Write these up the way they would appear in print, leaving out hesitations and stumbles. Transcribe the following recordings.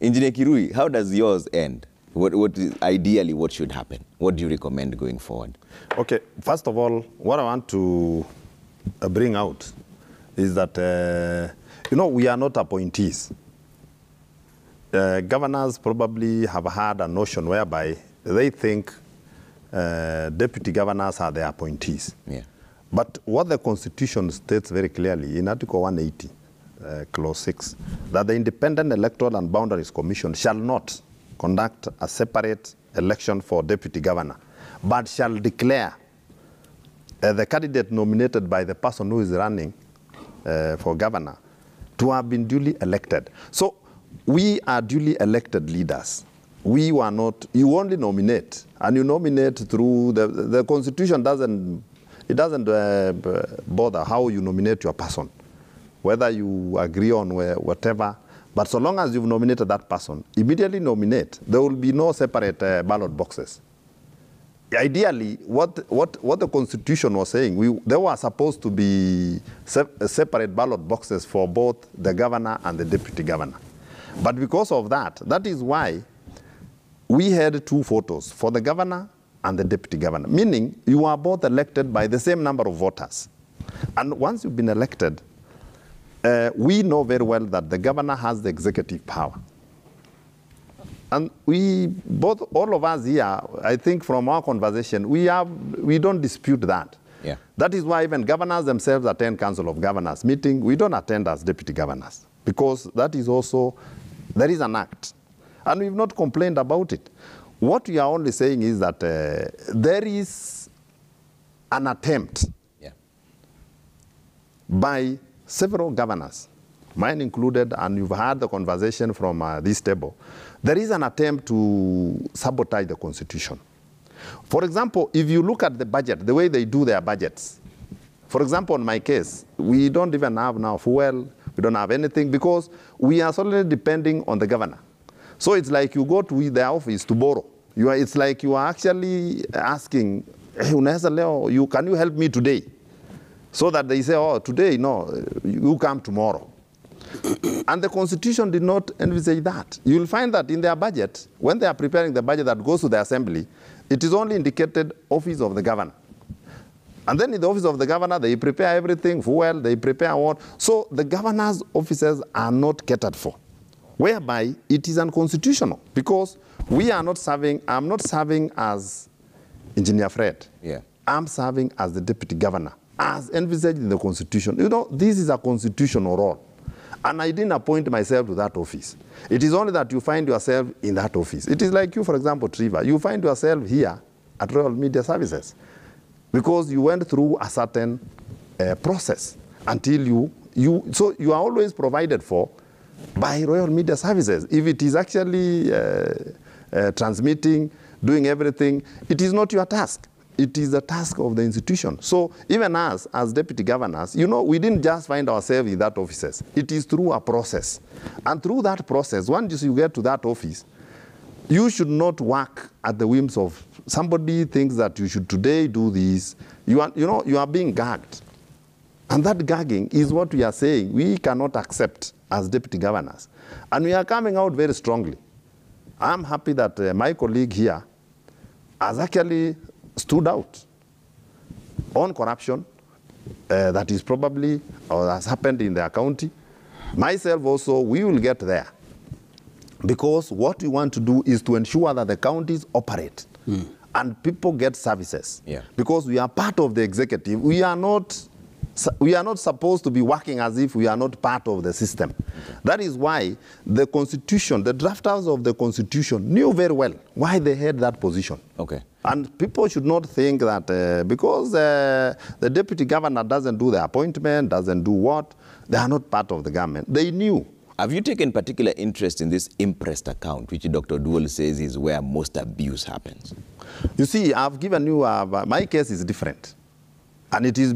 Engineer Kirui, how does yours end? Ideally, what should happen? What do you recommend going forward? Okay, first of all, what I want to bring out is that, we are not appointees. Governors probably have had a notion whereby they think deputy governors are the appointees. Yeah. But what the Constitution states very clearly in Article 180, Clause 6, that the Independent Electoral and Boundaries Commission shall not conduct a separate election for deputy governor, but shall declare the candidate nominated by the person who is running for governor to have been duly elected. So we are duly elected leaders. We were not, you only nominate, and you nominate through the Constitution doesn't bother how you nominate your person, whether you agree on whatever, but so long as you've nominated that person, immediately nominate. There will be no separate ballot boxes. Ideally, what the Constitution was saying, there were supposed to be separate ballot boxes for both the governor and the deputy governor. But because of that, that is why we had two photos for the governor and the deputy governor, meaning you are both elected by the same number of voters. And once you've been elected, we know very well that the governor has the executive power. And all of us here, I think from our conversation, we don't dispute that. Yeah. That is why even governors themselves attend Council of Governors meeting. We don't attend as deputy governors, because that is also, there is an act. And we've not complained about it. What we are only saying is that there is an attempt by several governors, mine included, and you've had the conversation from this table. There is an attempt to sabotage the Constitution. For example, if you look at the budget, the way they do their budgets, for example, in my case, we don't even have now fuel, we don't have anything, because we are solely depending on the governor. So it's like you go to their office to borrow. It's like you are actually asking, hey, can you help me today? So that they say, oh, today, no, you come tomorrow. And the Constitution did not envisage that. You'll find that in their budget, when they are preparing the budget that goes to the Assembly, it is only indicated office of the governor. And then in the office of the governor, they prepare everything, fuel, they prepare what. So the governor's offices are not catered for, whereby it is unconstitutional, because we are not serving, I'm not serving as Engineer Fred. Yeah. I'm serving as the deputy governor, as envisaged in the Constitution. This is a constitutional role. And I didn't appoint myself to that office. It is only that you find yourself in that office. It is like you, for example, Trevor, you find yourself here at Royal Media Services because you went through a certain process until so you are always provided for by Royal Media Services. If it is actually transmitting, doing everything, it is not your task. It is the task of the institution. So even us, as deputy governors, we didn't just find ourselves in that offices. It is through a process. And through that process, once you get to that office, you should not work at the whims of somebody thinks that you should today do this. You are being gagged. And that gagging is what we are saying we cannot accept as deputy governors. And we are coming out very strongly. I'm happy that my colleague here has actually stood out on corruption that is probably or has happened in their county. Myself also, we will get there. Because what we want to do is to ensure that the counties operate and people get services. Yeah. Because we are part of the executive. We are not supposed to be working as if we are not part of the system. That is why the Constitution, the drafters of the Constitution knew very well why they had that position. Okay. And people should not think that because the deputy governor doesn't do the appointment, doesn't do what, they are not part of the government. They knew. Have you taken particular interest in this impressed account, which Dr. Dual says is where most abuse happens? You see, I've given you, my case is different. And it is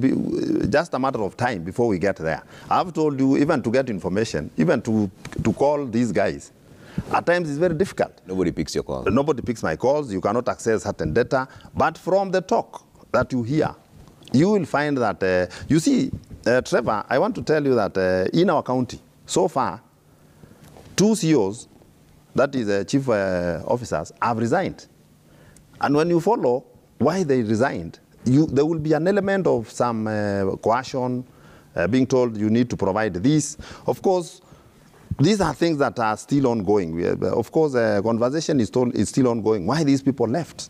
just a matter of time before we get there. I've told you, even to get information, even to call these guys, at times it's very difficult. Nobody picks your calls. Nobody picks my calls. You cannot access certain data. But from the talk that you hear, you will find that, you see, Trevor, I want to tell you that in our county, so far, 2 CEOs that is chief officers, have resigned. And when you follow why they resigned, there will be an element of some coercion, being told you need to provide this. Of course, these are things that are still ongoing. Of course, conversation is still ongoing. Why these people left?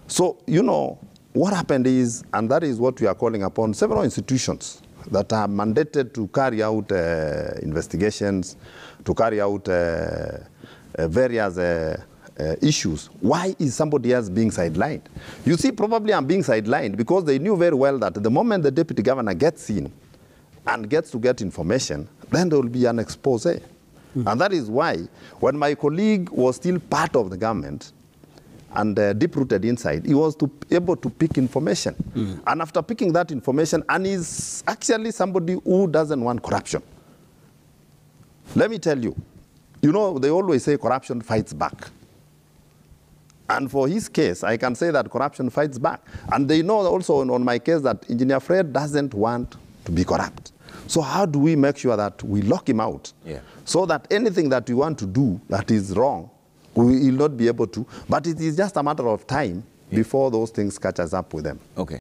So, you know, what happened is, and that is what we are calling upon several institutions that are mandated to carry out investigations, to carry out various issues. Why is somebody else being sidelined? You see, probably I'm being sidelined because they knew very well that the moment the deputy governor gets in and gets to get information, then there will be an expose. And that is why, when my colleague was still part of the government and deep-rooted inside, he was able to pick information. And after picking that information, and he's actually somebody who doesn't want corruption. Let me tell you, you know, they always say corruption fights back. And for his case, I can say that corruption fights back. And they know also on my case that Engineer Fred doesn't want to be corrupt. So how do we make sure that we lock him out? Yeah. So that anything that we want to do that is wrong, we will not be able to. But it is just a matter of time before those things catch us up with them. Okay.